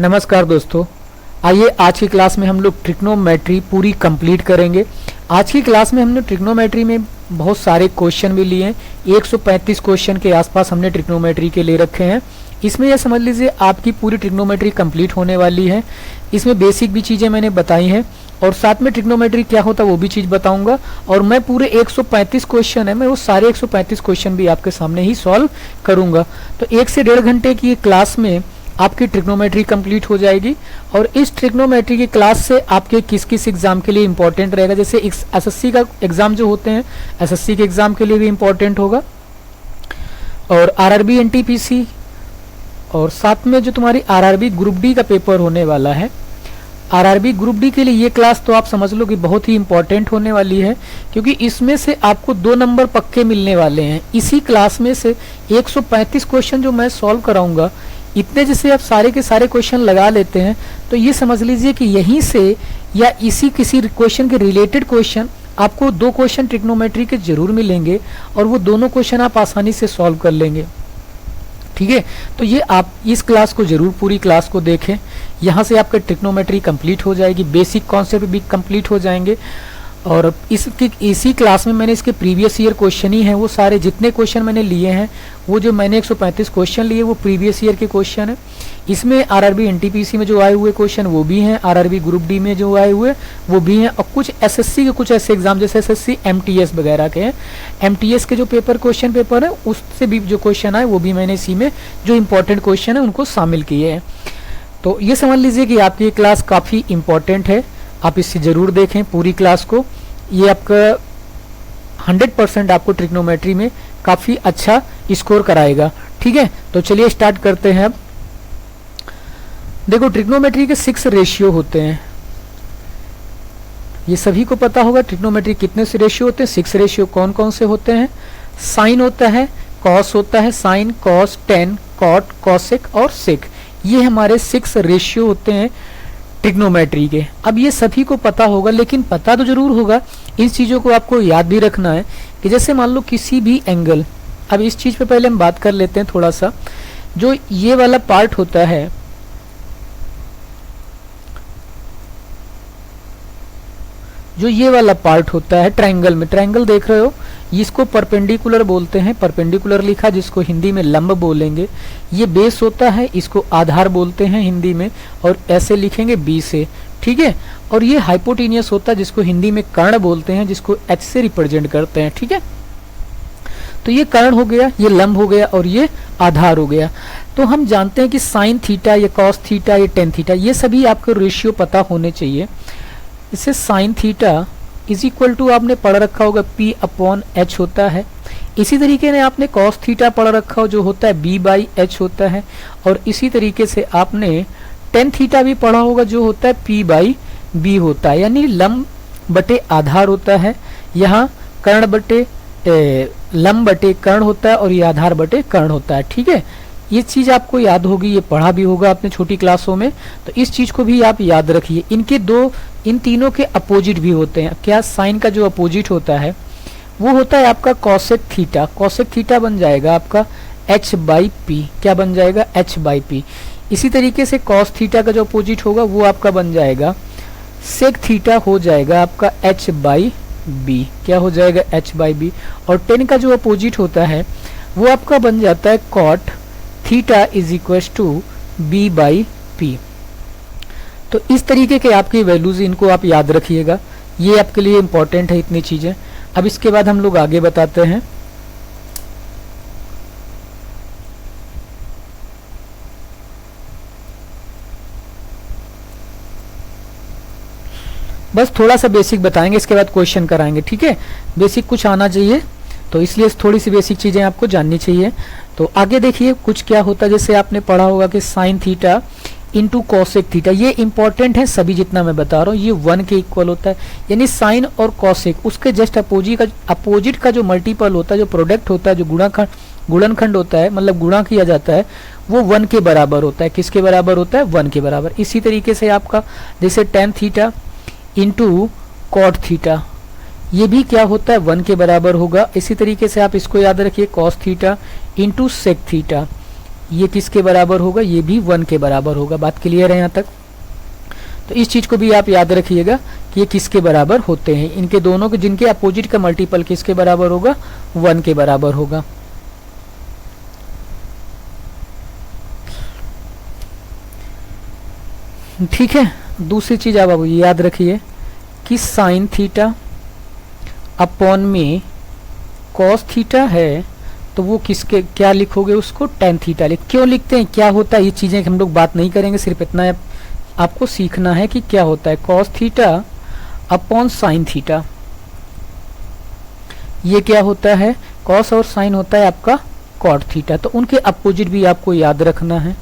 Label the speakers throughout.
Speaker 1: नमस्कार दोस्तों, आइए आज की क्लास में हम लोग ट्रिग्नोमेट्री पूरी कंप्लीट करेंगे। आज की क्लास में हमने ट्रिग्नोमेट्री में बहुत सारे क्वेश्चन भी लिए हैं। 135 क्वेश्चन के आसपास हमने ट्रिग्नोमेट्री के ले रखे हैं। इसमें यह समझ लीजिए आपकी पूरी ट्रिग्नोमेट्री कंप्लीट होने वाली है। इसमें बेसिक भी चीज़ें मैंने बताई हैं और साथ में ट्रिग्नोमेट्री क्या होता है वो भी चीज़ बताऊंगा। और मैं पूरे 135 क्वेश्चन है, मैं वो सारे 135 क्वेश्चन भी आपके सामने ही सॉल्व करूंगा। तो 1 से 1.5 घंटे की क्लास में आपकी ट्रिग्नोमेट्री कंप्लीट हो जाएगी। और इस ट्रिग्नोमेट्री की क्लास से आपके किस किस एग्जाम के लिए इंपॉर्टेंट रहेगा, जैसे एसएससी का एग्जाम जो होते हैं, एसएससी के एग्जाम के लिए भी इंपॉर्टेंट होगा, और आरआरबी एनटीपीसी, और साथ में जो तुम्हारी आरआरबी ग्रुप डी का पेपर होने वाला है, आरआरबी ग्रुप डी के लिए ये क्लास तो आप समझ लो कि बहुत ही इंपॉर्टेंट होने वाली है, क्योंकि इसमें से आपको 2 नंबर पक्के मिलने वाले हैं। इसी क्लास में से 135 क्वेश्चन जो मैं सॉल्व कराऊंगा, इतने जैसे आप सारे के सारे क्वेश्चन लगा लेते हैं तो ये समझ लीजिए कि यहीं से या इसी किसी क्वेश्चन के रिलेटेड क्वेश्चन आपको 2 क्वेश्चन ट्रिग्नोमेट्री के जरूर मिलेंगे और वो दोनों क्वेश्चन आप आसानी से सॉल्व कर लेंगे। ठीक है, तो ये आप इस क्लास को जरूर पूरी क्लास को देखें। यहाँ से आपका ट्रिग्नोमेट्री कंप्लीट हो जाएगी, बेसिक कॉन्सेप्ट भी कंप्लीट हो जाएंगे। और इसी क्लास में मैंने इसके प्रीवियस ईयर क्वेश्चन ही हैं, वो सारे जितने क्वेश्चन मैंने लिए हैं, वो जो मैंने 135 क्वेश्चन लिए वो प्रीवियस ईयर के क्वेश्चन है। इसमें आरआरबी एनटीपीसी में जो आए हुए क्वेश्चन वो भी हैं, आरआरबी ग्रुप डी में जो आए हुए वो भी हैं, और कुछ एसएससी के कुछ ऐसे एग्जाम जैसे एसएससी एमटीएस वगैरह के हैं। एमटीएस के जो क्वेश्चन पेपर है उससे भी जो क्वेश्चन आए वो भी मैंने इसी में जो इंपॉर्टेंट क्वेश्चन है उनको शामिल किए हैं। तो ये समझ लीजिए कि आपकी क्लास काफ़ी इंपॉर्टेंट है, आप इससे ज़रूर देखें पूरी क्लास को। ये आपका 100% आपको ट्रिग्नोमेट्री में काफ़ी अच्छा स्कोर कराएगा। ठीक है, तो चलिए स्टार्ट करते हैं। अब देखो, ट्रिग्नोमेट्री के 6 रेशियो होते हैं, ये सभी को पता होगा। ट्रिग्नोमेट्री कितने से रेशियो होते हैं? 6 रेशियो कौन कौन से होते हैं? साइन होता है, कॉस होता है, sine, cos, tan, cot, cosec और सेक, ये हमारे 6 रेशियो होते हैं ट्रिग्नोमेट्री के। अब ये सभी को पता होगा, लेकिन पता तो जरूर होगा, इन चीज़ों को आपको याद भी रखना है कि जैसे मान लो किसी भी एंगल, अब इस चीज़ पे पहले हम बात कर लेते हैं थोड़ा सा। जो ये वाला पार्ट होता है, जो ये वाला पार्ट होता है ट्रायंगल में, ट्रायंगल देख रहे हो, इसको परपेंडिकुलर बोलते हैं, परपेंडिकुलर लिखा जिसको हिंदी में लंब बोलेंगे। ये बेस होता है, इसको आधार बोलते हैं हिंदी में, और ऐसे लिखेंगे बी से। ठीक है, और ये हाइपोटेनियस होता है जिसको हिंदी में कर्ण बोलते हैं, जिसको एच से रिप्रेजेंट करते हैं। ठीक है, तो ये कर्ण हो गया, ये लंब हो गया और ये आधार हो गया। तो हम जानते हैं कि साइन थीटा, ये कॉस थीटा, ये टेन थीटा, ये सभी आपको रेशियो पता होने चाहिए। इससे sine theta is equal to आपने पढ़ रखा होगा P/H होता है। इसी तरीके से आपने कॉस थीटा पढ़ रखा हो जो होता है B/H होता है, और इसी तरीके से आपने टेन थीटा भी पढ़ा होगा जो होता है P/B होता है, यानी लंब बटे आधार होता है। यहाँ कर्ण बटे लंब बटे कर्ण होता है और ये आधार बटे कर्ण होता है। ठीक है, ये चीज़ आपको याद होगी, ये पढ़ा भी होगा आपने छोटी क्लासों में, तो इस चीज़ को भी आप याद रखिए। इन तीनों के अपोजिट भी होते हैं। क्या? साइन का जो अपोजिट होता है वो होता है आपका कॉसेक थीटा। कॉसेक थीटा बन जाएगा आपका H/P। क्या बन जाएगा? H/P। इसी तरीके से कॉस थीटा का जो अपोजिट होगा वो आपका बन जाएगा सेक थीटा, हो जाएगा आपका H/B। क्या हो जाएगा? H/B। और टेन का जो अपोजिट होता है वो आपका बन जाता है cot theta is equal to B/P। तो इस तरीके के आपकी वैल्यूज, इनको आप याद रखिएगा, ये आपके लिए इंपॉर्टेंट है इतनी चीजें। अब इसके बाद हम लोग आगे बताते हैं। बस थोड़ा सा बेसिक बताएंगे, इसके बाद क्वेश्चन कराएंगे। ठीक है, बेसिक कुछ आना चाहिए, तो इसलिए थोड़ी सी बेसिक चीजें आपको जाननी चाहिए। तो आगे देखिए कुछ क्या होता है, जैसे आपने पढ़ा होगा कि sine theta into cosec theta, ये इंपॉर्टेंट है सभी, जितना मैं बता रहा हूँ ये 1 के इक्वल होता है। यानी साइन और कॉसेक उसके जस्ट अपोजिट का जो मल्टीपल होता है, जो प्रोडक्ट होता है, जो गुणनखंड होता है, मतलब गुणा किया जाता है, वो 1 के बराबर होता है। किसके बराबर होता है? 1 के बराबर। इसी तरीके से आपका जैसे tan theta into cot theta, ये भी क्या होता है? 1 के बराबर होगा। इसी तरीके से आप इसको याद रखिए, cos theta into sec theta, ये किसके बराबर होगा, ये भी 1 के बराबर होगा। बात क्लियर है यहाँ तक? तो इस चीज को भी आप याद रखिएगा कि ये किसके बराबर होते हैं, इनके दोनों के जिनके अपोजिट का मल्टीपल किसके बराबर होगा, 1 के बराबर होगा। ठीक है। दूसरी चीज आप याद रखिए कि साइन थीटा अपॉन में कॉस थीटा है, तो वो किसके क्या लिखोगे, उसको टेन थीटा क्यों लिखते हैं, क्या होता है, ये चीजें हम लोग बात नहीं करेंगे, सिर्फ इतना आपको सीखना है कि क्या होता है cos theta upon sine theta. ये क्या होता है, कॉस और साइन होता है आपका कॉट थीटा। तो उनके अपोजिट भी आपको याद रखना है,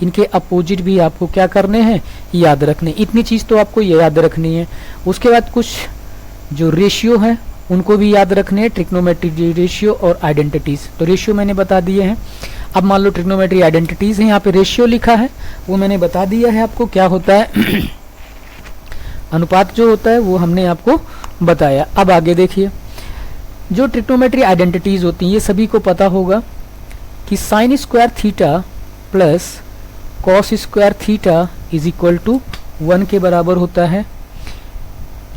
Speaker 1: इनके अपोजिट भी आपको क्या करने हैं, याद रखने। इतनी चीज तो आपको याद रखनी है। उसके बाद कुछ जो रेशियो है उनको भी याद रखने हैं, ट्रिग्नोमेट्रिक रेशियो और आइडेंटिटीज। तो रेशियो मैंने बता दिए हैं। अब मान लो ट्रिग्नोमेट्री आइडेंटिटीज है, यहाँ पे रेशियो लिखा है, वो मैंने बता दिया है आपको क्या होता है अनुपात जो होता है वो हमने आपको बताया। अब आगे देखिए, जो ट्रिग्नोमेट्री आइडेंटिटीज होती हैं ये सभी को पता होगा कि sine square theta plus cos square theta is equal to 1 के बराबर होता है।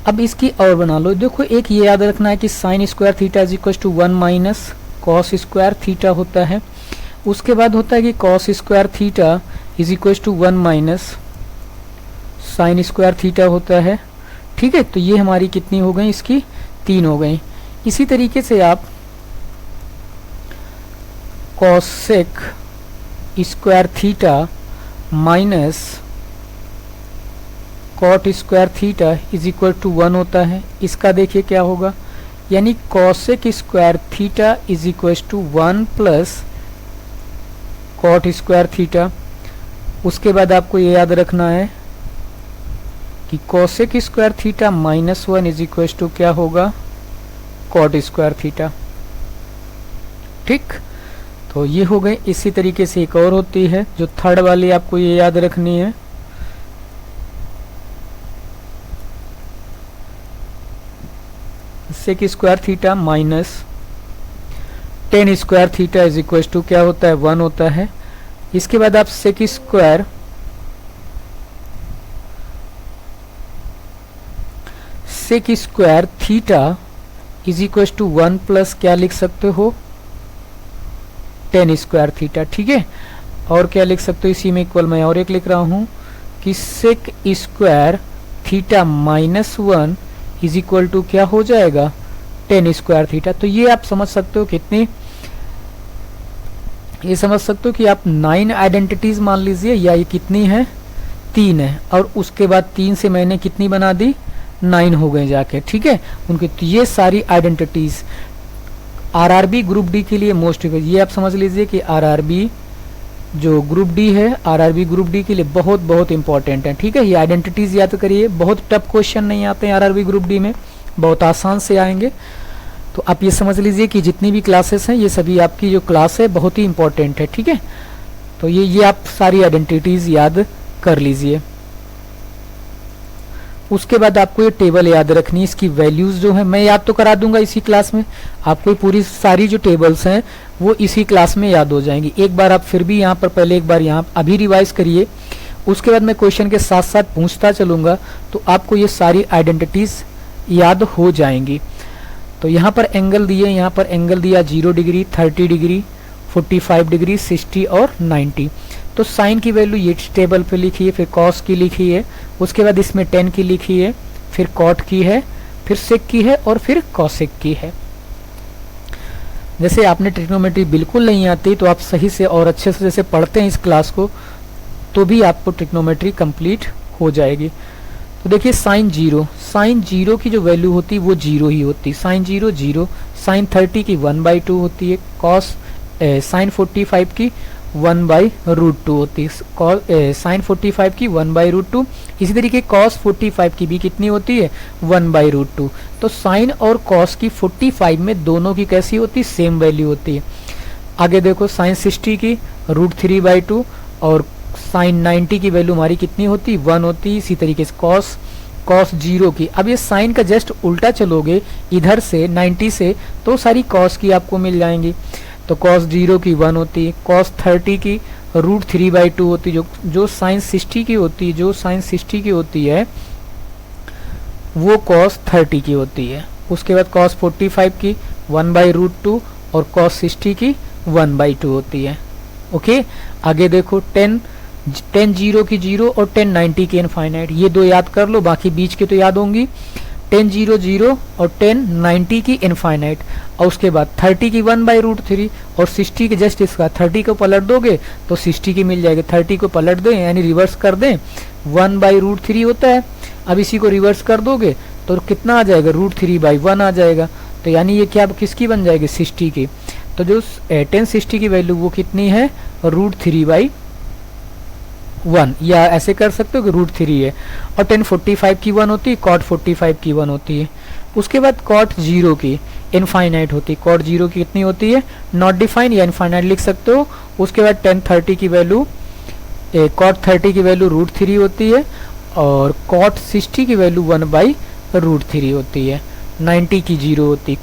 Speaker 1: अब इसकी और बना लो, देखो एक ये याद रखना है कि sine square theta is equal to 1 minus cos square theta होता है। उसके बाद होता है कि cos square theta is equal to 1 minus sine square theta होता है। ठीक है, तो ये हमारी कितनी हो गई, इसकी 3 हो गई। इसी तरीके से आप cosec square theta minus cot square theta is equal to 1 होता है। इसका देखिए क्या होगा, यानी cosec square theta is equal to 1 plus cot square theta. उसके बाद आपको ये याद रखना है कि cosec square theta minus 1 is equal to क्या होगा, कॉट स्क्वायर थीटा। ठीक, तो ये हो गए। इसी तरीके से एक और होती है जो थर्ड वाली, आपको ये याद रखनी है, sec square theta minus tan square theta is equal to क्या होता है, 1 होता है। इसके बाद आप sec square theta is equal to 1 plus क्या लिख सकते हो, टेन स्क्वायर थीटा। ठीक है, और क्या लिख सकते हो इसी में इक्वल, मैं और एक लिख रहा हूं कि sec square theta minus 1 is equal to क्या हो जाएगा, टेन स्क्वायर थीटा। तो ये आप समझ सकते हो कितनी, ये समझ सकते हो कि आप 9 आइडेंटिटीज मान लीजिए, या ये कितनी है, 3 है, और उसके बाद 3 से मैंने कितनी बना दी, 9 हो गए जाके। ठीक है, उनके तो ये सारी आइडेंटिटीज आरआरबी ग्रुप डी के लिए मोस्ट, ये आप समझ लीजिए कि आरआरबी जो ग्रुप डी है, आरआरबी ग्रुप डी के लिए बहुत बहुत इंपॉर्टेंट है। ठीक है, ये आइडेंटिटीज याद करिए, बहुत टफ क्वेश्चन नहीं आते हैं आरआरबी ग्रुप डी में, बहुत आसान से आएंगे। तो आप ये समझ लीजिए कि जितनी भी क्लासेस हैं ये सभी आपकी जो क्लास है बहुत ही इंपॉर्टेंट है। ठीक है, तो ये आप सारी आइडेंटिटीज याद कर लीजिए। उसके बाद आपको ये टेबल याद रखनी है, इसकी वैल्यूज जो है मैं याद तो करा दूंगा इसी क्लास में, आपको पूरी सारी जो टेबल्स हैं वो इसी क्लास में याद हो जाएंगी। एक बार आप फिर भी यहाँ पर पहले एक बार यहाँ अभी रिवाइज करिए, उसके बाद मैं क्वेश्चन के साथ साथ पूछता चलूंगा, तो आपको ये सारी आइडेंटिटीज याद हो जाएंगी। तो यहाँ पर एंगल दिए, यहाँ पर एंगल दिया 0 डिग्री, 30 डिग्री, 45 डिग्री, 60 और 90। तो साइन की वैल्यू ये टेबल पे लिखी है, फिर कॉस की लिखी है, उसके बाद इसमें 10 की लिखी है, फिर कॉट की है, फिर सेक की है और फिर कॉसेक की है। जैसे आपने ट्रिग्नोमेट्री बिल्कुल नहीं आती तो आप सही से और अच्छे से जैसे पढ़ते हैं इस क्लास को, तो भी आपको ट्रिग्नोमेट्री कंप्लीट हो जाएगी। तो देखिए साइन 0 की जो वैल्यू होती है वो 0 ही होती है, साइन 0 0, साइन 30 की 1/2 होती है, कॉस साइन 45 की 1/√2 होती है, साइन 45 की 1/√2। इसी तरीके कॉस 45 की भी कितनी होती है, 1/√2। तो साइन और कॉस की 45 में दोनों की कैसी होती है, सेम वैल्यू होती है। आगे देखो साइन 60 की √3/2 और साइन 90 की वैल्यू हमारी कितनी होती है, 1 होती है। इसी तरीके से कॉस 0 की, अब ये साइन का जस्ट उल्टा चलोगे इधर से 90 से, तो सारी कॉस की आपको मिल जाएंगी। तो cos 0 की 1 होती है, cos 30 की √3/2 होती है, जो sin 60 की होती है, वो cos 30 की होती है। उसके बाद cos 45 की 1/√2 और cos 60 की 1/2 होती है। ओके, आगे देखो 10 0 की 0 और 10 90 की इनफाइनाइट, ये दो याद कर लो, बाकी बीच की तो याद होंगी। 10 0 0 और 10 90 की इनफाइनाइट, और उसके बाद 30 की 1/√3 और 60 के जस्ट इसका 30 को पलट दोगे तो 60 की मिल जाएगी। 30 को पलट दें यानी रिवर्स कर दें, 1/√3 होता है। अब इसी को रिवर्स कर दोगे तो कितना आ जाएगा, √3/1 आ जाएगा। तो यानी ये क्या किसकी बन जाएगी, 60 की। तो जो 10 60 की वैल्यू वो कितनी है, √3/1, या ऐसे कर सकते हो कि √3 है। और 10 45 की 1 होती है, cot 45 की 1 होती है। उसके बाद cot 0 की इनफाइनाइट होती है, cot 0 की कितनी होती है, नॉट डिफाइंड या इनफाइनाइट लिख सकते हो। उसके बाद 10 30 की वैल्यू cot 30 की वैल्यू √3 होती है, और cot 60 की वैल्यू 1/√3 होती है। 90 की 0 होती है,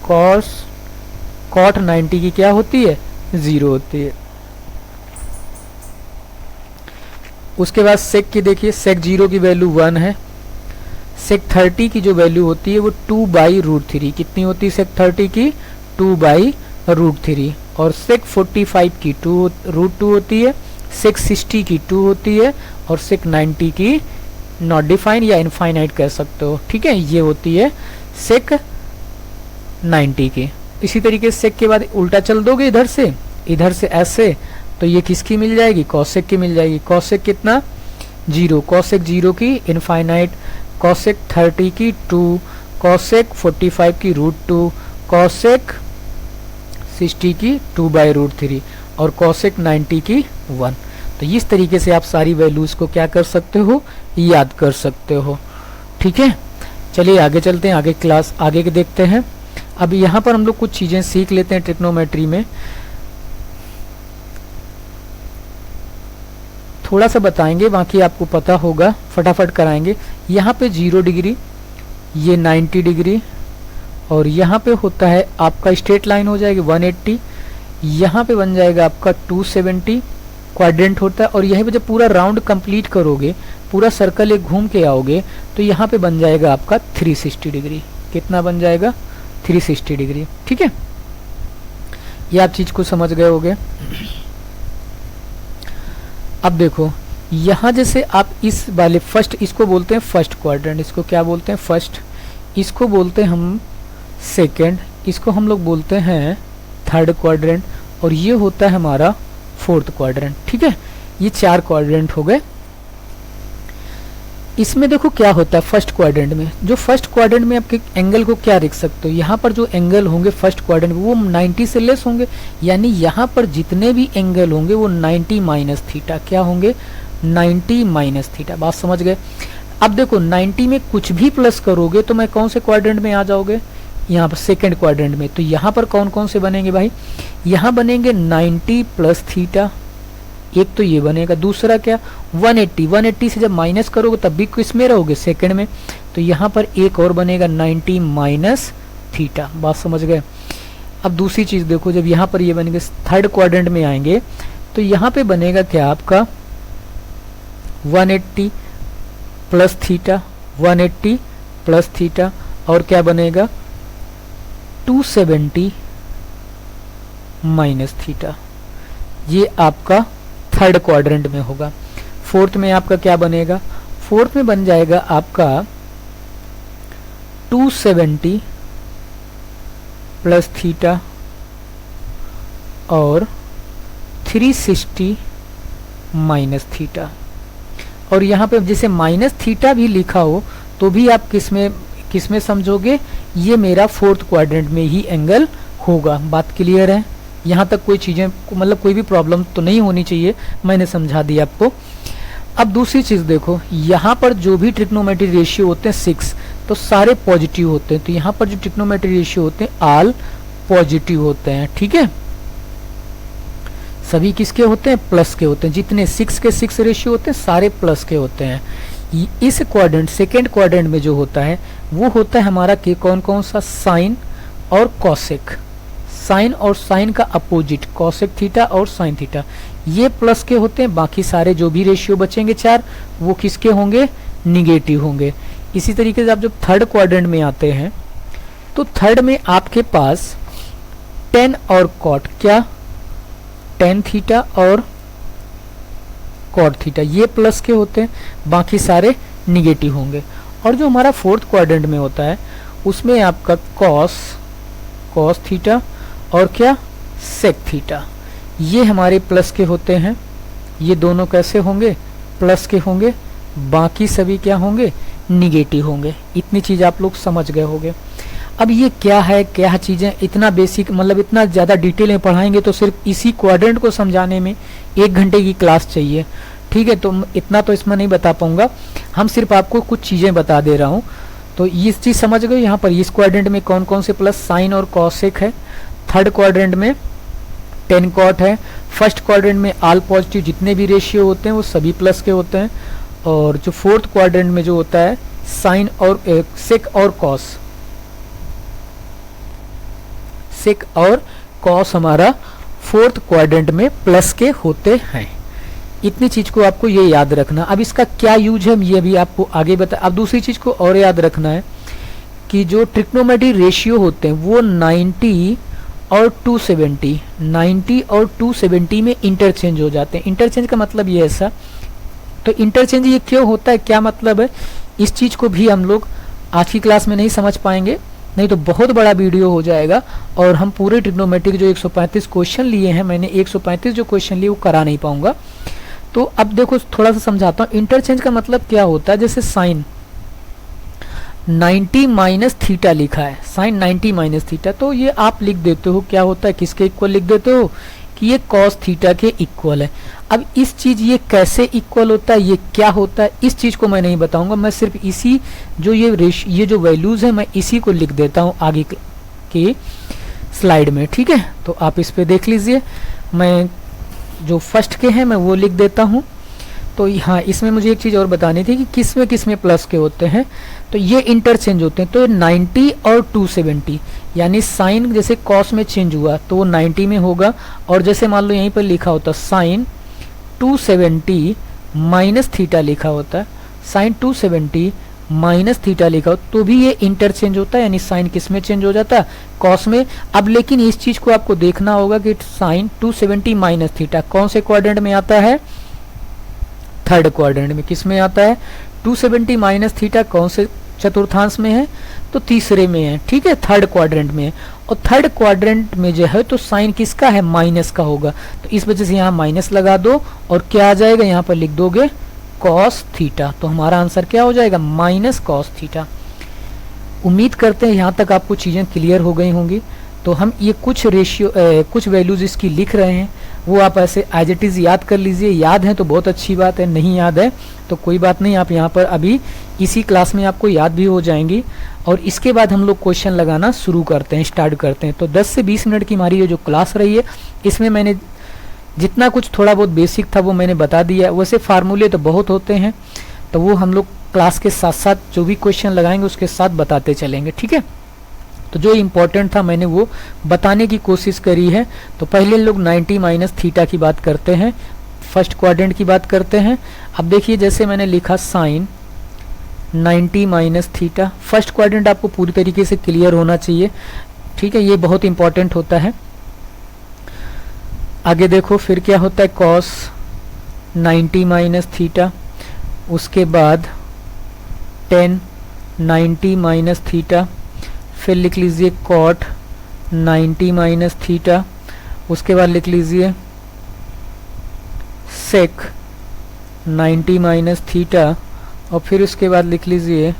Speaker 1: cot 90 की क्या होती है, 0 होती है। उसके बाद sec की देखिए, sec 0 की वैल्यू 1 है। sec 30 की जो वैल्यू होती है वो 2/√3, कितनी होती है sec 30 की, 2/√3। और sec 45 की √2 होती है, sec 60 की 2 होती है, और sec 90 की नॉट डिफाइंड या इनफाइनाइट कह सकते हो। ठीक है, ये होती है sec 90 की। इसी तरीके से sec के बाद उल्टा चल दोगे इधर से ऐसे, तो ये किसकी मिल जाएगी, cosec की मिल जाएगी। cosec कितना, 0, cosec 0 की इनफाइनाइट, cosec 30 की 2, cosec 45 की √2, cosec 60 की 2/√3 और cosec 90 की 1। तो इस तरीके से आप सारी वैल्यूज को क्या कर सकते हो, याद कर सकते हो। ठीक है, चलिए आगे चलते हैं, आगे क्लास आगे के देखते हैं। अब यहाँ पर हम लोग कुछ चीज़ें सीख लेते हैं ट्रिग्नोमेट्री में, थोड़ा सा बताएंगे, बाकी आपको पता होगा, फटाफट कराएंगे। यहाँ पे 0 डिग्री, ये 90 डिग्री, और यहाँ पे होता है आपका स्ट्रेट लाइन हो जाएगी 180, यहाँ पे बन जाएगा आपका 270, क्वाड्रेंट होता है। और यहीं पे जब पूरा राउंड कंप्लीट करोगे, पूरा सर्कल एक घूम के आओगे, तो यहाँ पे बन जाएगा आपका 360 डिग्री। कितना बन जाएगा, 360 डिग्री। ठीक है, ये आप चीज़ को समझ गए होगे। अब देखो यहाँ जैसे आप इस वाले फर्स्ट, इसको बोलते हैं फर्स्ट क्वाड्रेंट, इसको क्या बोलते हैं, फर्स्ट, इसको बोलते हैं हम सेकंड, इसको हम लोग बोलते हैं थर्ड क्वाड्रेंट, और ये होता है हमारा फोर्थ क्वाड्रेंट। ठीक है, ये 4 क्वाड्रेंट हो गए। इसमें देखो क्या होता है फर्स्ट क्वाड्रेंट में, जो फर्स्ट क्वाड्रेंट में आपके एंगल को क्या देख सकते हो, यहाँ पर जो एंगल होंगे फर्स्ट क्वाड्रेंट में वो 90 से लेस होंगे, यानी यहाँ पर जितने भी एंगल होंगे वो 90 माइनस थीटा, क्या होंगे, 90 माइनस थीटा। बात समझ गए। अब देखो 90 में कुछ भी प्लस करोगे तो मैं कौन से क्वाड्रेंट में आ जाओगे, यहाँ पर सेकेंड क्वाड्रेंट में। तो यहाँ पर कौन कौन से बनेंगे भाई, यहाँ बनेंगे 90 प्लस थीटा, एक तो ये बनेगा, दूसरा क्या 180 से जब माइनस करोगे तब भी किस में रहोगे, सेकंड में। तो यहाँ पर एक और बनेगा 90 माइनस थीटा। बात समझ गए। अब दूसरी चीज देखो, जब यहाँ पर ये बनेंगे थर्ड क्वाड्रेंट में आएंगे तो यहाँ पे बनेगा क्या आपका 180 प्लस थीटा, 180 प्लस थीटा, और क्या बनेगा 270 माइनस थीटा। ये आपका थर्ड क्वाड्रेंट में होगा। फोर्थ में आपका क्या बनेगा, फोर्थ में बन जाएगा आपका 270 प्लस थीटा और 360 माइनस थीटा। और यहाँ पे जैसे माइनस थीटा भी लिखा हो तो भी आप किसमें समझोगे, ये मेरा फोर्थ क्वाड्रेंट में ही एंगल होगा। बात क्लियर है, यहाँ तक कोई चीज़ें मतलब कोई भी प्रॉब्लम तो नहीं होनी चाहिए, मैंने समझा दिया आपको। अब दूसरी चीज़ देखो, यहाँ पर जो भी ट्रिग्नोमेट्री रेशियो होते हैं 6, तो सारे पॉजिटिव होते हैं। तो यहाँ पर जो ट्रिग्नोमेट्री रेशियो होते हैं ऑल पॉजिटिव होते हैं। ठीक है, सभी किसके होते हैं, प्लस के होते हैं। जितने 6 के 6 रेशियो होते हैं सारे प्लस के होते हैं। इस क्वाड्रेंट सेकेंड क्वाड्रेंट में जो होता है वो होता है हमारा कि कौन कौन सा, साइन और कॉसेक। साइन और साइन का अपोजिट कॉसेक थीटा और साइन थीटा ये प्लस के होते हैं, बाकी सारे जो भी रेशियो बचेंगे 4 वो किसके होंगे, निगेटिव होंगे। इसी तरीके से आप जब थर्ड क्वाड्रेंट में आते हैं तो थर्ड में आपके पास टेन और कॉट, क्या टेन थीटा और कॉट थीटा ये प्लस के होते हैं, बाकी सारे निगेटिव होंगे। और जो हमारा फोर्थ क्वाड्रेंट में होता है उसमें आपका कॉस थीटा और क्या सेक थीटा ये हमारे प्लस के होते हैं, ये दोनों कैसे होंगे, प्लस के होंगे, बाकी सभी क्या होंगे, निगेटिव होंगे। इतनी चीज आप लोग समझ गए होंगे। अब ये क्या है, क्या चीजें, इतना बेसिक मतलब इतना ज्यादा डिटेल में पढ़ाएंगे तो सिर्फ इसी क्वाड्रेंट को समझाने में 1 घंटे की क्लास चाहिए, ठीक है। तो इतना तो इसमें नहीं बता पाऊंगा, हम सिर्फ आपको कुछ चीजें बता दे रहा हूँ। तो ये चीज समझ गए। यहाँ पर इस क्वाड्रेंट में कौन कौन से प्लस, साइन और कॉसेक है। थर्ड क्वाड्रेंट में टेन कॉट है। फर्स्ट क्वाड्रेंट में ऑल पॉजिटिव जितने भी रेशियो होते हैं वो सभी प्लस के होते हैं। और जो फोर्थ क्वाड्रेंट में जो होता है साइन और सेक और कॉस, सेक और कॉस हमारा फोर्थ क्वाड्रेंट में प्लस के होते हैं। इतनी चीज को आपको ये याद रखना। अब इसका क्या यूज है ये भी आपको आगे बता। अब दूसरी चीज को और याद रखना है कि जो ट्रिग्नोमेट्री रेशियो होते हैं वो 90 और 270, 90 और 270 में इंटरचेंज हो जाते हैं। इंटरचेंज का मतलब ये ऐसा, तो इंटरचेंज ये क्यों होता है, क्या मतलब है, इस चीज को भी हम लोग आज की क्लास में नहीं समझ पाएंगे, नहीं तो बहुत बड़ा वीडियो हो जाएगा और हम पूरे ट्रिग्नोमेट्री के जो 135 क्वेश्चन लिए हैं, मैंने 135 जो क्वेश्चन लिए वो करा नहीं पाऊंगा। तो अब देखो थोड़ा सा समझाता हूँ। इंटरचेंज का मतलब क्या होता है, जैसे साइन 90 माइनस थीटा लिखा है, साइन 90 माइनस थीटा, तो ये आप लिख देते हो क्या होता है, किसके इक्वल लिख देते हो कि ये कॉस थीटा के इक्वल है। अब इस चीज ये कैसे इक्वल होता है, ये क्या होता है, इस चीज को मैं नहीं बताऊंगा, मैं सिर्फ इसी जो ये जो वैल्यूज है मैं इसी को लिख देता हूं आगे के स्लाइड में, ठीक है। तो आप इस पे देख लीजिए, मैं जो फर्स्ट के हैं मैं वो लिख देता हूं। तो हाँ, इसमें मुझे एक चीज और बतानी थी कि किस में प्लस के होते हैं, तो ये इंटरचेंज होते हैं। तो 90 और 270 यानी साइन जैसे कॉस में चेंज हुआ तो वो 90 में होगा, और जैसे मान लो यहीं पर लिखा होता साइन 270 माइनस थीटा लिखा होता है, साइन 270 माइनस थीटा लिखा हो तो भी ये इंटरचेंज होता है, यानी साइन किस में चेंज हो जाता है, कॉस में। अब लेकिन इस चीज को आपको देखना होगा कि साइन 270 माइनस थीटा कौन से क्वाड्रेंट में आता है, थर्ड क्वाड्रेंट में। किस में आता है, 270 माइनस थीटा कौन से चतुर्थांश में है, तो तीसरे में है, ठीक है, थर्ड क्वाड्रेंट में है। और थर्ड क्वाड्रेंट में जो है तो साइन किसका है, माइनस का होगा, तो इस वजह से यहाँ माइनस लगा दो और क्या आ जाएगा, यहाँ पर लिख दोगे कॉस थीटा, तो हमारा आंसर क्या हो जाएगा, माइनस कॉस थीटा। उम्मीद करते हैं यहाँ तक आपको चीजें क्लियर हो गई होंगी। तो हम ये कुछ रेशियो कुछ वैल्यूज इसकी लिख रहे हैं, वो आप ऐसे एज इट इज याद कर लीजिए। याद है तो बहुत अच्छी बात है, नहीं याद है तो कोई बात नहीं, आप यहाँ पर अभी इसी क्लास में आपको याद भी हो जाएंगी। और इसके बाद हम लोग क्वेश्चन लगाना शुरू करते हैं, स्टार्ट करते हैं। तो 10 से 20 मिनट की हमारी ये जो क्लास रही है, इसमें मैंने जितना कुछ थोड़ा बहुत बेसिक था वो मैंने बता दिया। वैसे फार्मूले तो बहुत होते हैं, तो वो हम लोग क्लास के साथ साथ जो भी क्वेश्चन लगाएंगे उसके साथ बताते चलेंगे, ठीक है। तो जो इम्पोर्टेंट था मैंने वो बताने की कोशिश करी है। तो पहले लोग 90 माइनस थीटा की बात करते हैं, फर्स्ट क्वाड्रेंट की बात करते हैं। अब देखिए जैसे मैंने लिखा sine 90 minus theta, first quadrant आपको पूरी तरीके से क्लियर होना चाहिए, ठीक है, ये बहुत इंपॉर्टेंट होता है। आगे देखो फिर क्या होता है, कॉस 90 माइनस थीटा, उसके बाद टेन 90 माइनस थीटा, फिर लिख लीजिए कॉट 90 माइनस थीटा, उसके बाद लिख लीजिए सेक 90 माइनस थीटा, और फिर उसके बाद लिख लीजिए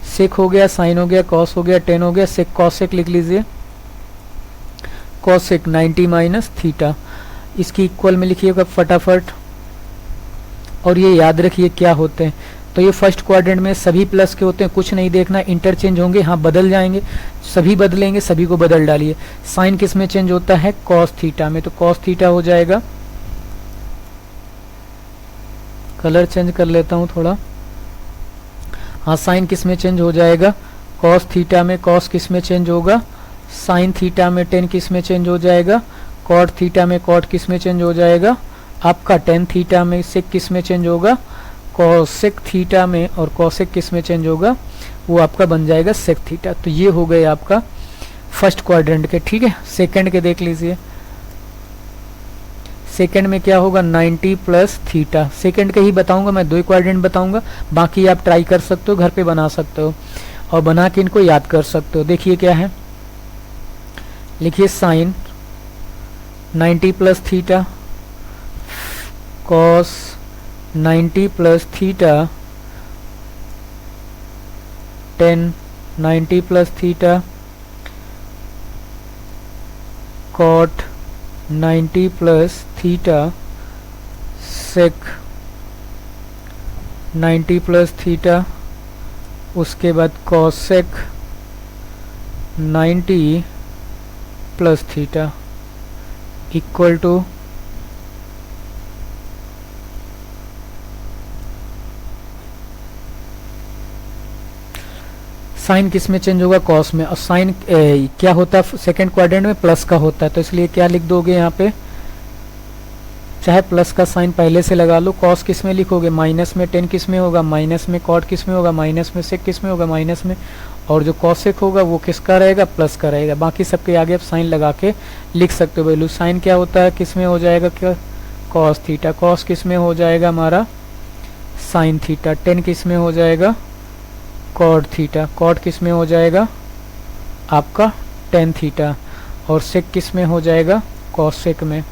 Speaker 1: सेक हो गया, साइन हो गया, कॉस हो गया, टेन हो गया, सेक कॉसेक लिख लीजिए, कॉसेक 90 माइनस थीटा। इसकी इक्वल में लिखिएगा फटाफट, और ये याद रखिए क्या होते हैं। तो ये फर्स्ट क्वाड्रेंट में सभी प्लस के होते हैं, कुछ नहीं देखना, इंटरचेंज होंगे, हाँ बदल जाएंगे, सभी बदलेंगे, सभी को बदल डालिए। साइन किस में चेंज होता है, कॉस थीटा में, तो कॉस थीटा हो जाएगा, कलर चेंज कर लेता हूं थोड़ा, हाँ साइन किस में चेंज हो जाएगा, कॉस थीटा में, कॉस किस में चेंज होगा, साइन थीटा में टेन किस में चेंज हो जाएगा, कॉट थीटा में कॉट किस में चेंज हो जाएगा, आपका टेन थीटा में सेक किस में चेंज होगा, कोसेक थीटा में, और कोसेक किस में चेंज होगा, वो आपका बन जाएगा सेक थीटा। तो ये हो गए आपका फर्स्ट क्वाड्रेंट के। ठीक है, सेकंड के देख लीजिए। सेकंड में क्या होगा, 90 प्लस थीटा। सेकंड के ही बताऊंगा मैं, 2 क्वाड्रेंट बताऊंगा, बाकी आप ट्राई कर सकते हो, घर पे बना सकते हो और बना के इनको याद कर सकते हो। देखिए क्या है, लिखिए sine 90 plus theta, cos 90 plus theta, tan 90 plus theta, cot 90 plus theta, sec 90 plus theta, उसके बाद cosec 90 plus theta equal to sine किस में चेंज होगा, कॉस में। और साइन क्या होता है सेकेंड क्वाड्रेंट में, प्लस का होता है, तो इसलिए क्या लिख दोगे यहाँ पे, चाहे प्लस का साइन पहले से लगा लो। कॉस किस में लिखोगे, माइनस में, टेन किस में होगा, माइनस में, कॉट किस में होगा, माइनस में, सेक किस में होगा, माइनस में, और जो कॉसेक होगा वो किसका रहेगा, प्लस का रहेगा। बाकी सबके आगे आप साइन लगा के लिख सकते हो वैल्यू। साइन क्या होता है, किस में हो जाएगा, क्या, कॉस थीटा। कॉस किस में हो जाएगा हमारा, साइन थीटा। टेन किस में हो जाएगा, कॉट थीटा। कॉट किस में हो जाएगा, आपका टेन थीटा। और सेक किस में हो जाएगा, कॉसेक में।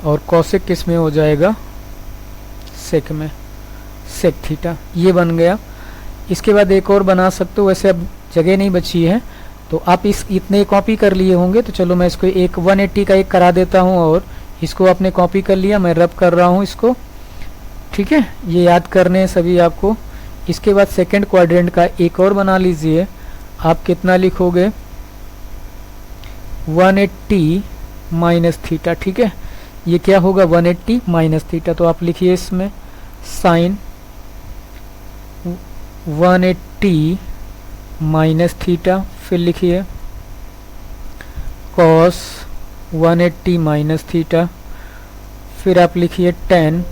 Speaker 1: और कॉसेक किस में हो जाएगा, सेक में, सेक थीटा। ये बन गया। इसके बाद एक और बना सकते हो, वैसे अब जगह नहीं बची है तो आप इस इतने कॉपी कर लिए होंगे, तो चलो मैं इसको एक 180 का एक करा देता हूँ, और इसको आपने कॉपी कर लिया, मैं रब कर रहा हूँ इसको। ठीक है, ये याद करने हैं सभी आपको। इसके बाद सेकंड क्वाड्रेंट का एक और बना लीजिए। आप कितना लिखोगे, 180 माइनस थीटा। ठीक है, ये क्या होगा, 180 माइनस थीटा। तो आप लिखिए इसमें साइन 180 माइनस थीटा, फिर लिखिए कॉस 180 माइनस थीटा, फिर आप लिखिए टेन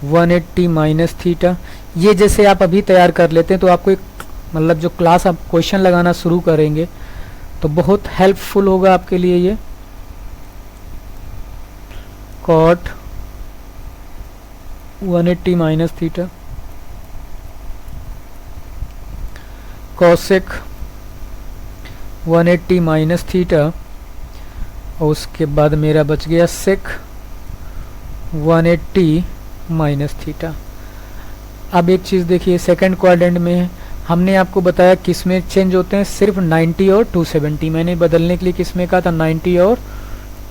Speaker 1: 180 माइनस थीटा। ये जैसे आप अभी तैयार कर लेते हैं तो आपको एक मतलब जो क्लास आप क्वेश्चन लगाना शुरू करेंगे तो बहुत हेल्पफुल होगा आपके लिए। ये cot 180 minus theta, cosec 180 minus theta, और उसके बाद मेरा बच गया सेक 180 माइनस थीटा। अब एक चीज़ देखिए, सेकंड क्वाड्रेंट में हमने आपको बताया किस में चेंज होते हैं, सिर्फ 90 और 270। मैंने बदलने के लिए किस में कहा था, 90 और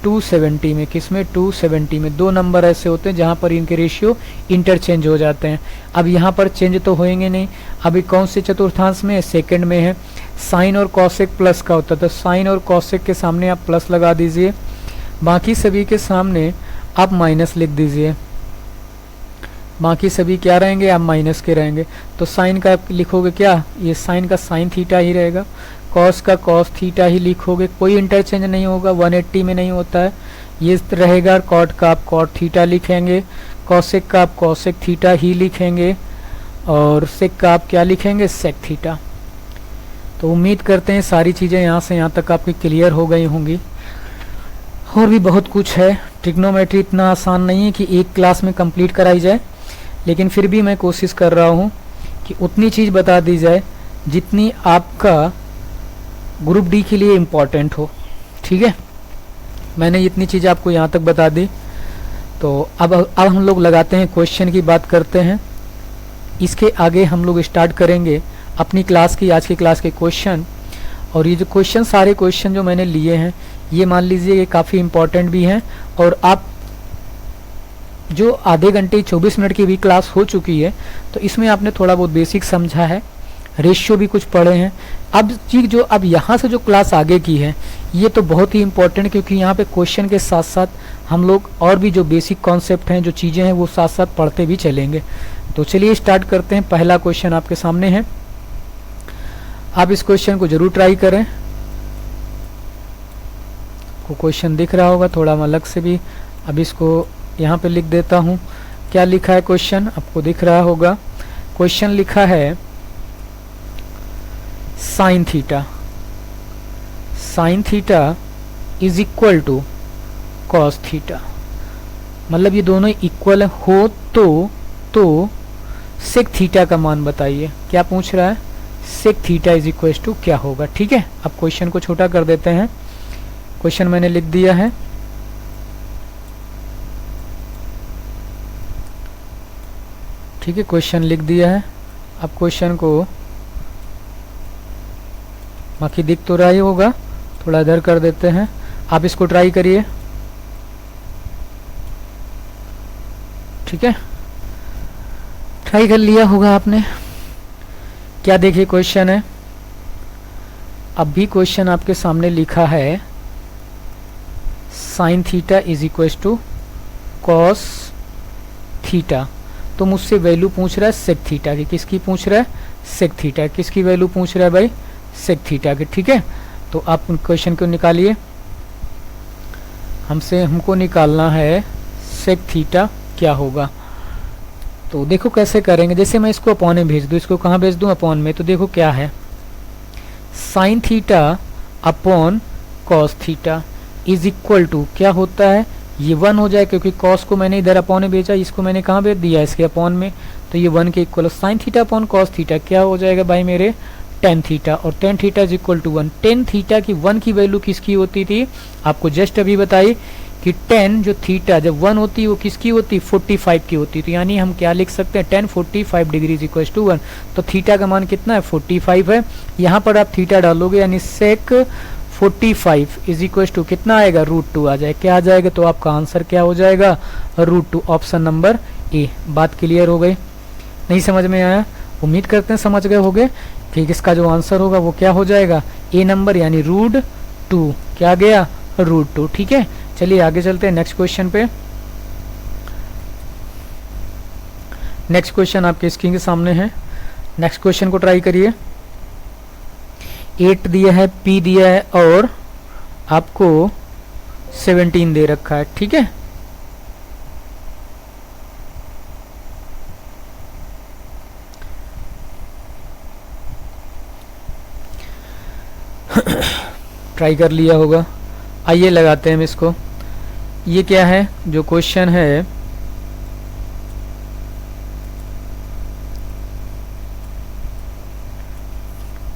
Speaker 1: 270 में। किस में, 270 में। 2 नंबर ऐसे होते हैं जहां पर इनके रेशियो इंटरचेंज हो जाते हैं। अब यहाँ पर चेंज तो होएंगे नहीं। अभी कौन से चतुर्थांश में है, सेकंड में है। साइन और कॉसेक प्लस का होता है, तो साइन और कॉसेक के सामने आप प्लस लगा दीजिए, बाकी सभी के सामने आप माइनस लिख दीजिए। बाकी सभी क्या रहेंगे, आप माइनस के रहेंगे। तो साइन का लिखोगे क्या, ये साइन का साइन थीटा ही रहेगा, कॉस का कॉस थीटा ही लिखोगे, कोई इंटरचेंज नहीं होगा, 180 में नहीं होता है, ये रहेगा। कॉट का आप कॉट थीटा लिखेंगे, कॉसेक का आप कॉसेक थीटा ही लिखेंगे, और सेक का आप क्या लिखेंगे, सेक थीटा। तो उम्मीद करते हैं सारी चीज़ें यहाँ से यहाँ तक आपकी क्लियर हो गई होंगी। और भी बहुत कुछ है, ट्रिग्नोमेट्री इतना आसान नहीं है कि एक क्लास में कंप्लीट कराई जाए, लेकिन फिर भी मैं कोशिश कर रहा हूँ कि उतनी चीज़ बता दी जाए जितनी आपका ग्रुप डी के लिए इम्पॉर्टेंट हो। ठीक है, मैंने इतनी चीज़ आपको यहाँ तक बता दी। तो अब हम लोग लगाते हैं क्वेश्चन की बात करते हैं। इसके आगे हम लोग स्टार्ट करेंगे अपनी क्लास की, आज की क्लास के क्वेश्चन। और ये जो क्वेश्चन, सारे क्वेश्चन जो मैंने लिए हैं, ये मान लीजिए ये काफ़ी इम्पॉर्टेंट भी हैं। और आप जो आधे घंटे 24 मिनट की भी क्लास हो चुकी है, तो इसमें आपने थोड़ा बहुत बेसिक समझा है, रेशियो भी कुछ पढ़े हैं। अब जी जो अब यहाँ से जो क्लास आगे की है ये तो बहुत ही इंपॉर्टेंट, क्योंकि यहाँ पे क्वेश्चन के साथ साथ हम लोग और भी जो बेसिक कॉन्सेप्ट हैं, जो चीज़ें हैं, वो साथ साथ पढ़ते भी चलेंगे। तो चलिए स्टार्ट करते हैं। पहला क्वेश्चन आपके सामने है, आप इस क्वेश्चन को जरूर ट्राई करें। को क्वेश्चन दिख रहा होगा, थोड़ा मैं अलग से भी अब इसको यहाँ पे लिख देता हूँ। क्या लिखा है क्वेश्चन, आपको दिख रहा होगा। क्वेश्चन लिखा है sine theta is equal to cos theta, मतलब ये दोनों इक्वल हो तो सेक थीटा का मान बताइए। क्या पूछ रहा है, sec theta is equal to क्या होगा। ठीक है, अब क्वेश्चन को छोटा कर देते हैं। क्वेश्चन मैंने लिख दिया है। ठीक है, क्वेश्चन लिख दिया है। अब क्वेश्चन को बाकी दिख तो रहा ही होगा, थोड़ा इधर कर देते हैं। आप इसको ट्राई करिए। ठीक है, ट्राई कर लिया होगा आपने। क्या देखिए क्वेश्चन है, अब भी क्वेश्चन आपके सामने लिखा है sine theta is equal to cos theta. तो मुझसे वैल्यू पूछ रहा है सेक थीटा की। किसकी पूछ रहा है, सेक थीटा। किसकी वैल्यू पूछ रहा है भाई, सेक थीटा की। ठीक है, तो आप क्वेश्चन को निकालिए। हमको निकालना है सेक थीटा क्या होगा। तो देखो कैसे करेंगे, जैसे मैं इसको अपॉन में भेज दूँ, इसको कहाँ भेज दूँ, अपॉन में। तो देखो क्या है, sine theta upon cos theta is equal to क्या होता है, ये 1 हो जाए, क्योंकि कॉस को मैंने इधर अपॉन में भेजा, इसको मैंने कहाँ भेज दिया, इसके अपॉन में। तो ये 1 के equal. Sine theta upon cos theta क्या हो जाएगा भाई मेरे, टेन थीटा। और tan theta is equal to 1। Tan theta की 1 की वैल्यू किसकी होती थी, आपको जस्ट अभी बताई कि टेन जो थीटा जब 1 होती है वो किसकी होती, 45 की होती। तो यानी हम क्या लिख सकते हैं, tan 45 degree is equal to 1। तो थीटा का मान कितना है, 45 है। यहाँ पर आप थीटा डालोगे, यानी सेक 45 इज इक्वल टू कितना आएगा, √2 आ जाए। क्या आ जाएगा, तो आपका आंसर क्या हो जाएगा, √2। Option number A. बात क्लियर हो गई, नहीं समझ में आया, उम्मीद करते हैं समझ गए होगे कि इसका जो आंसर होगा वो क्या हो जाएगा, ए नंबर, यानी √2। क्या गया, √2। ठीक है, चलिए आगे चलते हैं नेक्स्ट क्वेश्चन पे। नेक्स्ट क्वेश्चन आपके स्क्रीन के सामने है। नेक्स्ट क्वेश्चन को ट्राई करिए। 8 दिया है, P दिया है और आपको 17 दे रखा है। ठीक है, ट्राई कर लिया होगा। आइए लगाते हैं हम इसको। ये क्या है, जो क्वेश्चन है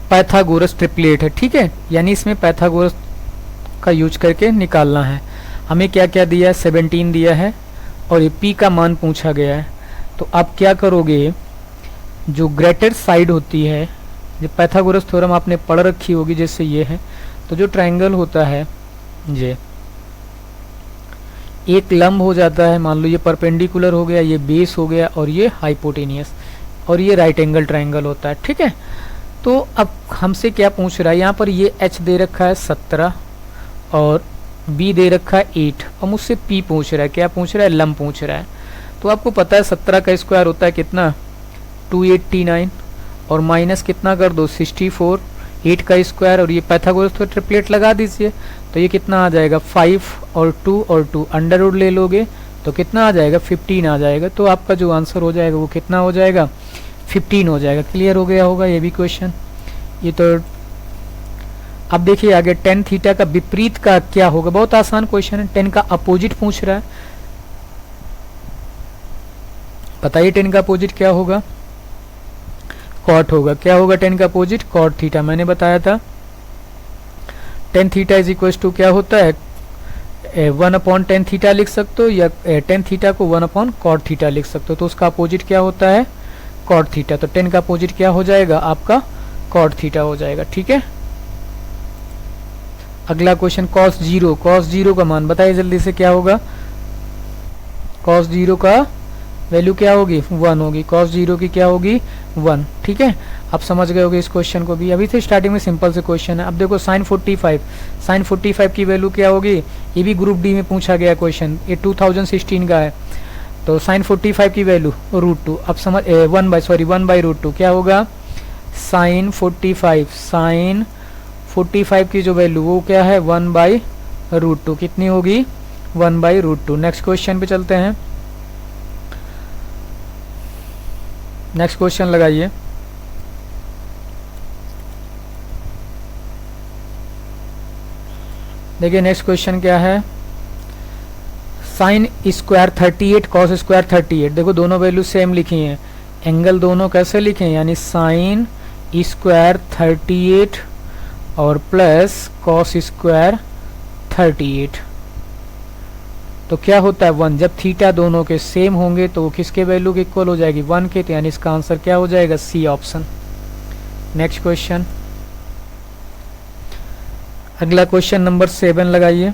Speaker 1: पाइथागोरस ट्रिपलेट है। ठीक है, यानी इसमें पाइथागोरस का यूज करके निकालना है। हमें क्या क्या दिया है, 17 दिया है और ये P का मान पूछा गया है। तो आप क्या करोगे, जो ग्रेटेड साइड होती है, जो पाइथागोरस थ्योरम आपने पढ़ रखी होगी, जैसे ये है, तो जो ट्रायंगल होता है ये एक लंब हो जाता है, मान लो ये परपेंडिकुलर हो गया, ये बेस हो गया और ये हाइपोटेनियस, और ये राइट एंगल ट्रायंगल होता है। ठीक है, तो अब हमसे क्या पूछ रहा है, यहाँ पर ये h दे रखा है 17 और b दे रखा है 8 और मुझसे p पूछ रहा है। क्या पूछ रहा है, लंब पूछ रहा है। तो आपको पता है 17 का स्क्वायर होता है कितना, 289 और माइनस कितना कर दो, 64, 8 का स्क्वायर और ये पाइथागोरस तो ट्रिपलेट लगा दीजिए। तो ये कितना आ जाएगा, 5 और 2 और 2 अंडर रूट ले लोगे तो कितना आ जाएगा, 15 आ जाएगा। तो आपका जो आंसर हो जाएगा वो कितना हो जाएगा, 15 हो जाएगा। क्लियर हो गया होगा ये भी क्वेश्चन। ये तो अब देखिए आगे, टेन थीटा का विपरीत का क्या होगा, बहुत आसान क्वेश्चन है। टेन का अपोजिट पूछ रहा है, बताइए टेन का अपोजिट क्या होगा, कॉट होगा। क्या होगा टेन का अपोजिट, कॉट थीटा। मैंने बताया था tan theta is equal to क्या होता है, 1/tan थीटा लिख सकते हो, या टेन थीटा को 1/cot थीटा लिख सकते हो। तो उसका अपोजिट क्या होता है, कॉट थीटा। तो टेन का अपोजिट क्या हो जाएगा, आपका कॉट थीटा हो जाएगा। ठीक है, अगला क्वेश्चन cos 0। cos 0 का मान बताइए जल्दी से, क्या होगा, cos 0 का वैल्यू क्या होगी, 1 होगी। cos 0 की क्या होगी, 1। ठीक है, आप समझ गए होगे इस क्वेश्चन को भी, अभी से स्टार्टिंग में सिंपल से क्वेश्चन है। अब देखो साइन 45 की वैल्यू क्या होगी, ये भी ग्रुप डी में पूछा गया क्वेश्चन, ये 2016 का है। तो साइन 45 की वैल्यू √2, अब समझ 1/√2 क्या होगा, साइन 45 की जो वैल्यू वो क्या है 1/√2, कितनी होगी 1/√2। नेक्स्ट क्वेश्चन पे चलते हैं, नेक्स्ट क्वेश्चन लगाइए। देखिए नेक्स्ट क्वेश्चन क्या है, साइन स्क्वायर 38 कॉस स्क्वायर 38, देखो दोनों वैल्यू सेम लिखी हैं, एंगल दोनों कैसे लिखे हैं, यानी साइन स्क्वायर 38 और प्लस कॉस स्क्वायर 38, तो क्या होता है 1, जब थीटा दोनों के सेम होंगे तो किसके वैल्यू के इक्वल हो जाएगी 1 के, तो यानी इसका आंसर क्या हो जाएगा सी ऑप्शन। नेक्स्ट क्वेश्चन, अगला क्वेश्चन नंबर 7 लगाइए।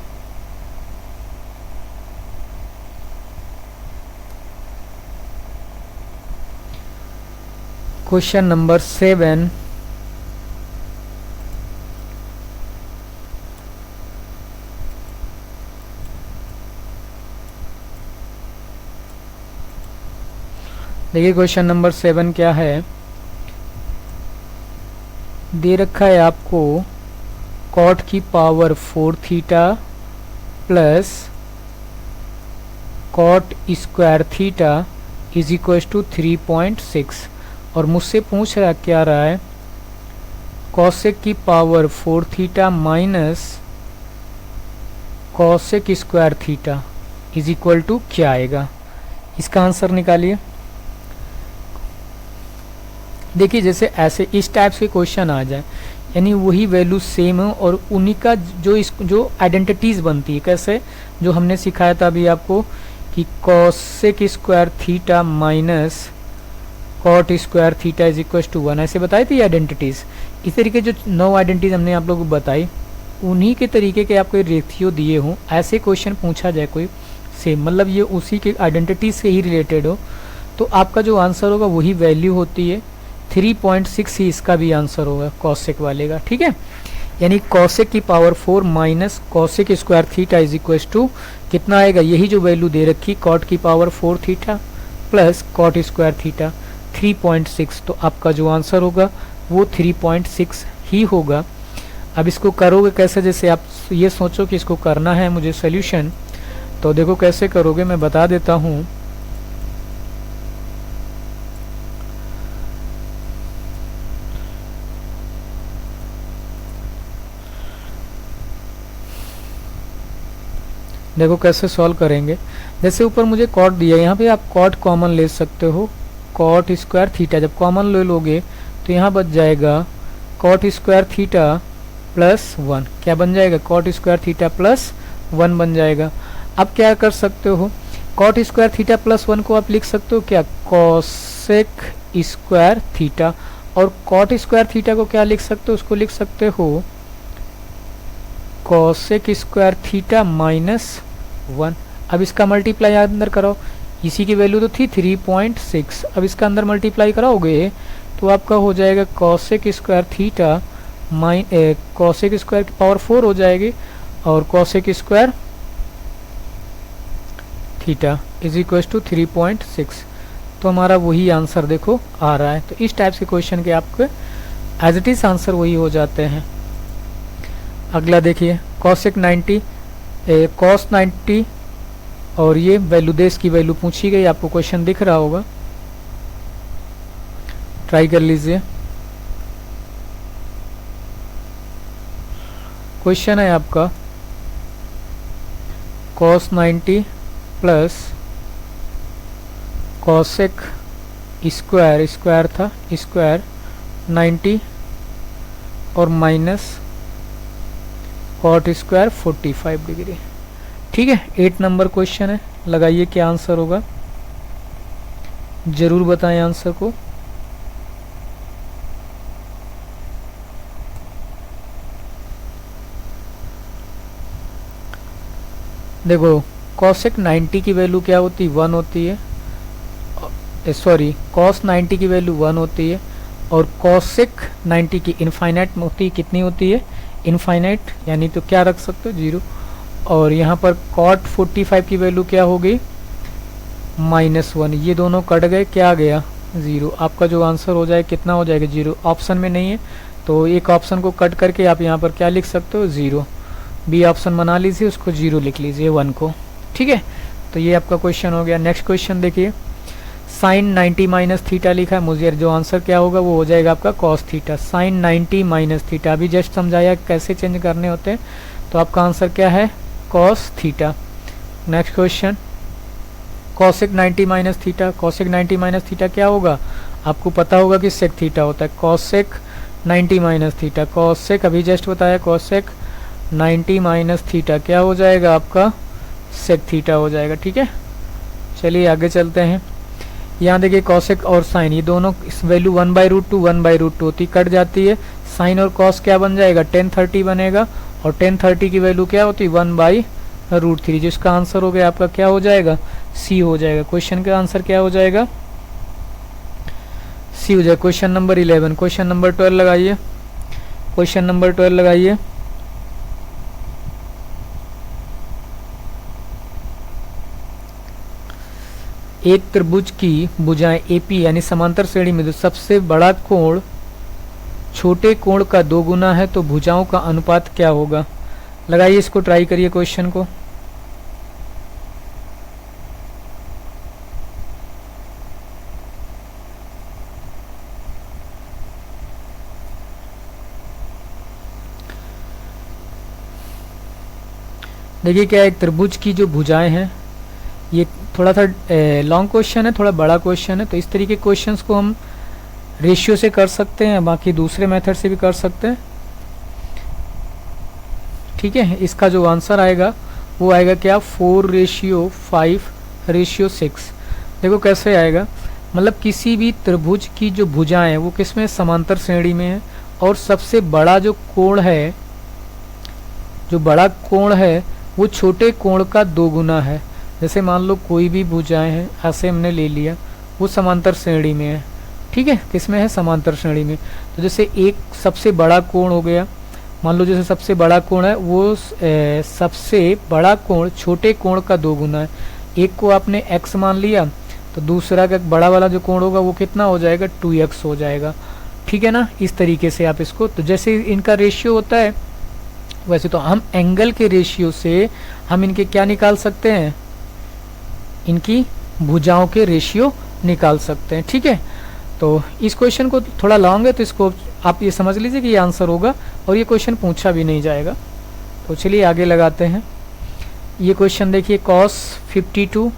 Speaker 1: क्वेश्चन नंबर 7, देखिए क्वेश्चन नंबर 7 क्या है, दे रखा है आपको कॉट की power 4 theta plus cot square theta is equal to 3.6, और मुझसे पूछ रहा क्या रहा है, कॉसेक की power 4 theta minus cosec square theta is equal to क्या आएगा, इसका आंसर निकालिए। देखिए जैसे ऐसे इस टाइप के क्वेश्चन आ जाए, यानी वही वैल्यू सेम है और उन्हीं का जो आइडेंटिटीज बनती है, कैसे जो हमने सिखाया था अभी आपको कि cosec square theta minus cot square theta is equal to 1, ऐसे बताई थी आइडेंटिटीज। इस तरीके जो 9 आइडेंटिटीज हमने आप लोगों को बताई, उन्हीं के तरीके के आपको रेशियो दिए हों, ऐसे क्वेश्चन पूछा जाए कोई सेम, मतलब ये उसी के आइडेंटिटीज से ही रिलेटेड हो, तो आपका जो आंसर होगा वही वैल्यू होती है, 3.6 ही इसका भी आंसर होगा कॉसेक वाले का, ठीक है। यानी कॉसेक की power 4 minus cosec square theta is equal to कितना आएगा, यही जो वैल्यू दे रखी कॉट की power 4 theta plus cot square theta 3.6, तो आपका जो आंसर होगा वो 3.6 ही होगा। अब इसको करोगे कैसे, जैसे आप ये सोचो कि इसको करना है मुझे सोल्यूशन, तो देखो कैसे करोगे मैं बता देता हूँ। देखो कैसे सॉल्व करेंगे, जैसे ऊपर मुझे कॉट दिया है, यहाँ पे आप कॉट कॉमन ले सकते हो, कॉट स्क्वायर थीटा जब कॉमन ले लोगे तो यहाँ बच जाएगा कॉट स्क्वायर थीटा प्लस 1, क्या बन जाएगा कॉट स्क्वायर थीटा प्लस 1 बन जाएगा। अब क्या कर सकते हो, कॉट स्क्वायर थीटा प्लस 1 को आप लिख सकते हो क्या कॉसेक स्क्वायर थीटा, और कॉट स्क्वायर थीटा को क्या लिख सकते हो, उसको लिख सकते हो कॉसेक स्क्वायर थीटा माइनस 1। अब इसका मल्टीप्लाई अंदर कराओ, इसी की वैल्यू तो थी 3.6, अब इसका अंदर मल्टीप्लाई कराओगे तो आपका हो जाएगा cosec square theta cosec square की पावर 4 हो जाएगी और cosec square theta is equal to 3.6, तो हमारा वही आंसर देखो आ रहा है। तो इस टाइप के क्वेश्चन के आपके एज इट इज आंसर वही हो जाते हैं। अगला देखिए कॉसेक 90 कॉस 90 और ये वैल्यू देश की वैल्यू पूछी गई, आपको क्वेश्चन दिख रहा होगा, ट्राई कर लीजिए। क्वेश्चन है आपका cos 90 plus cosec square, square था स्क्वायर 90 और माइनस कॉट स्क्वायर 45 डिग्री, ठीक है। 8 नंबर क्वेश्चन है, लगाइए क्या आंसर होगा, जरूर बताएं आंसर को। देखो कॉसेक 90 की वैल्यू क्या होती है 1 होती है, सॉरी कॉस 90 की वैल्यू 1 होती है और कॉसेक 90 की इनफाइनाइट होती है, कितनी होती है, इनफाइनाइट, यानी तो क्या रख सकते हो, 0। और यहाँ पर कॉट 45 की वैल्यू क्या हो गई, -1। ये दोनों कट गए, क्या आ गया, 0। आपका जो आंसर हो जाए कितना हो जाएगा, 0। ऑप्शन में नहीं है तो एक ऑप्शन को कट करके आप यहाँ पर क्या लिख सकते हो, 0। बी ऑप्शन बना लीजिए, उसको 0 लिख लीजिए, 1 को, ठीक है। तो ये आपका क्वेश्चन हो गया। नेक्स्ट क्वेश्चन देखिए, साइन 90 माइनस थीटा लिखा है, मुझे जो आंसर क्या होगा वो हो जाएगा आपका cos theta. Sine 90 minus theta, अभी जस्ट समझाया कैसे चेंज करने होते हैं, तो आपका आंसर क्या है, cos theta. Next question, cosec 90 minus theta. Cosec 90 minus theta क्या होगा, आपको पता होगा कि सेक थीटा होता है। कॉसेक 90 माइनस थीटा, कॉसेक अभी जस्ट बताया, कॉसेक 90 माइनस थीटा क्या हो जाएगा आपका, सेक थीटा हो जाएगा, ठीक है। चलिए आगे चलते हैं। यहाँ देखिए कॉसेक और साइन, ये दोनों इस वैल्यू 1/√2 1/√2 होती, कट जाती है। साइन और कॉस क्या बन जाएगा, tan 30 बनेगा, और tan 30 की वैल्यू क्या होती है, 1/√3, जिसका आंसर हो गया आपका क्या हो जाएगा, सी हो जाएगा। क्वेश्चन का आंसर क्या हो जाएगा, सी हो जाएगा। Question number 11। क्वेश्चन नंबर 12 लगाइए, क्वेश्चन नंबर 12 लगाइए। एक त्रिभुज की भुजाएं एपी यानी समांतर श्रेणी में, तो सबसे बड़ा कोण छोटे कोण का 2 गुना है, तो भुजाओं का अनुपात क्या होगा। लगाइए, इसको ट्राई करिए क्वेश्चन को। देखिए क्या, एक त्रिभुज की जो भुजाएं हैं, ये थोड़ा सा लॉन्ग क्वेश्चन है, थोड़ा बड़ा क्वेश्चन है, तो इस तरीके के क्वेश्चंस को हम रेशियो से कर सकते हैं, बाकी दूसरे मेथड से भी कर सकते हैं, ठीक है। इसका जो आंसर आएगा वो आएगा क्या, 4:5:6। देखो कैसे आएगा, मतलब किसी भी त्रिभुज की जो भुजाएं हैं वो किसमें, समांतर श्रेणी में है, और सबसे बड़ा जो कोण है, जो बड़ा कोण है वो छोटे कोण का 2 गुना है। जैसे मान लो कोई भी भुजाएं हैं, ऐसे हमने ले लिया, वो समांतर श्रेणी में है, ठीक है, किसमें है, समांतर श्रेणी में। तो जैसे एक सबसे बड़ा कोण हो गया, मान लो जैसे सबसे बड़ा कोण है वो सबसे बड़ा कोण छोटे कोण का 2 गुना है। एक को आपने x मान लिया, तो दूसरा का बड़ा वाला जो कोण होगा वो कितना हो जाएगा, 2x हो जाएगा, ठीक है ना। इस तरीके से आप इसको, तो जैसे इनका रेशियो होता है वैसे तो हम एंगल के रेशियो से हम इनके क्या निकाल सकते हैं, इनकी भुजाओं के रेशियो निकाल सकते हैं, ठीक है। तो इस क्वेश्चन को थोड़ा लॉन्ग है, तो इसको आप ये समझ लीजिए कि ये आंसर होगा, और ये क्वेश्चन पूछा भी नहीं जाएगा। तो चलिए आगे लगाते हैं। ये क्वेश्चन देखिए, cos 52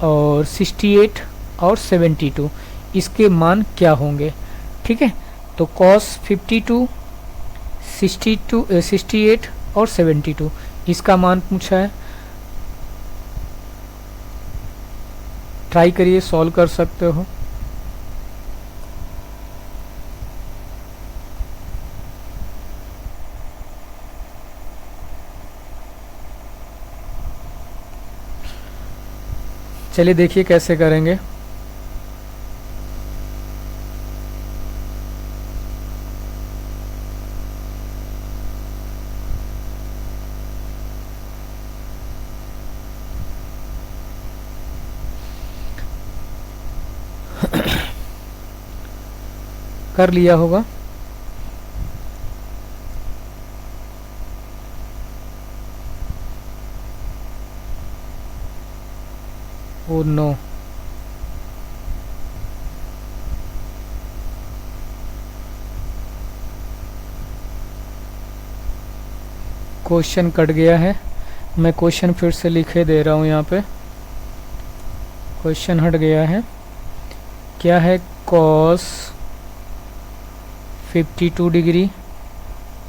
Speaker 1: और 68 और 72 इसके मान क्या होंगे, ठीक है। तो cos 52 68 और 72 इसका मान पूछा है, ट्राई करिए, सॉल्व कर सकते हो। चलिए देखिए कैसे करेंगे। कर लिया होगा, ओ नो, क्वेश्चन कट गया है। मैं क्वेश्चन फिर से लिखे दे रहा हूँ, यहाँ पे क्वेश्चन हट गया है। क्या है, cos 52 degree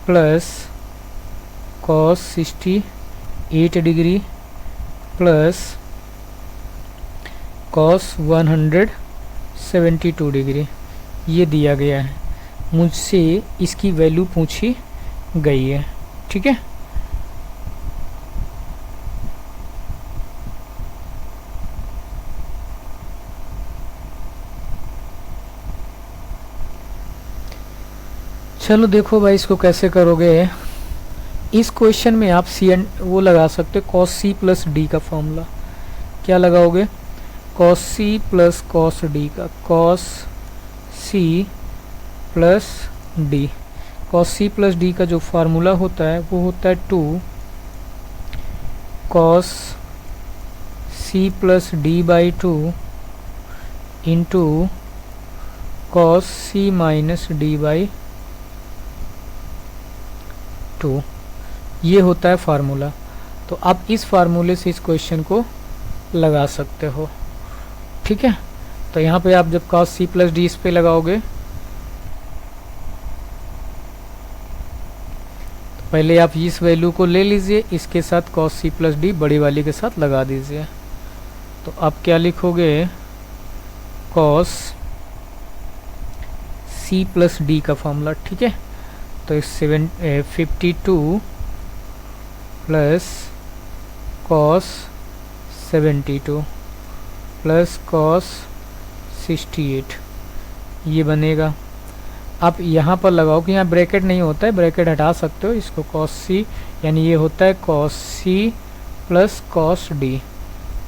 Speaker 1: plus cos 68 degree plus cos 172 degree, ये दिया गया है। मुझसे इसकी वैल्यू पूछी गई है, ठीक है। चलो देखो भाई इसको कैसे करोगे। इस क्वेश्चन में आप सी एंड वो लगा सकते हो, कॉस सी प्लस डी का फॉर्मूला। क्या लगाओगे? Cos C plus cos D का, cos C plus D. Cos C plus D का जो फार्मूला होता है वो होता है 2 cos C plus D by 2 into cos C minus D by 2, ये होता है फार्मूला। तो आप इस फार्मूले से इस क्वेश्चन को लगा सकते हो, ठीक है। तो यहाँ पे आप जब कॉस सी प्लस डी इस पे लगाओगे, तो पहले आप इस वैल्यू को ले लीजिए, इसके साथ कॉस सी प्लस डी बड़ी वाली के साथ लगा दीजिए। तो आप क्या लिखोगे? कॉस सी प्लस डी का फॉर्मूला, ठीक है। तो 52 प्लस कॉस 72 प्लस कॉस 68, ये बनेगा। आप यहाँ पर लगाओ कि यहाँ ब्रैकेट नहीं होता है, ब्रैकेट हटा सकते हो इसको। कॉस सी यानी ये होता है cos C plus cos D,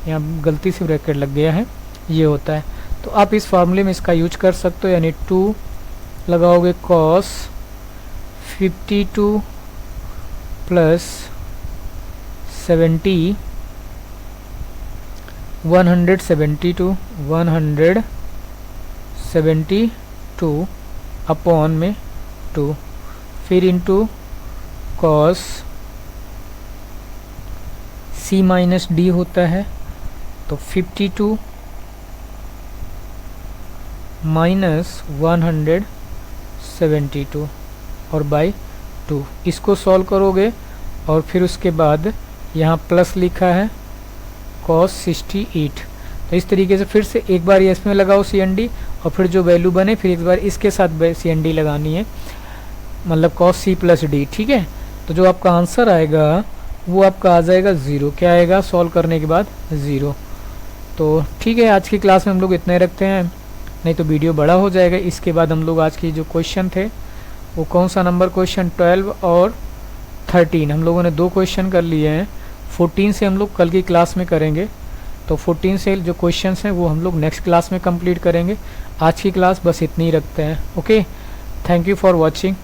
Speaker 1: यहाँ गलती से ब्रैकेट लग गया है, ये होता है। तो आप इस फार्मूले में इसका यूज कर सकते हो, यानी 2 लगाओगे कॉस 52 प्लस 172 अपॉन में 2, फिर into cos C minus D होता है, तो 52 माइनस 172 और बाई 2। इसको सॉल्व करोगे और फिर उसके बाद यहाँ प्लस लिखा है कॉस 68। तो इस तरीके से फिर से एक बार इसमें लगाओ सी एन डी, और फिर जो वैल्यू बने फिर एक बार इसके साथ सी एन डी लगानी है, मतलब कॉस सी प्लस डी, ठीक है। तो जो आपका आंसर आएगा वो आपका आ जाएगा 0। क्या आएगा सॉल्व करने के बाद? 0। तो ठीक है, आज की क्लास में हम लोग इतने रखते हैं, नहीं तो वीडियो बड़ा हो जाएगा। इसके बाद हम लोग आज की जो क्वेश्चन थे वो कौन सा नंबर क्वेश्चन 12 और 13 हम लोगों ने 2 क्वेश्चन कर लिए हैं। 14 से हम लोग कल की क्लास में करेंगे। तो 14 से जो क्वेश्चंस हैं वो हम लोग नेक्स्ट क्लास में कंप्लीट करेंगे। आज की क्लास बस इतनी ही रखते हैं। Okay, thank you for watching.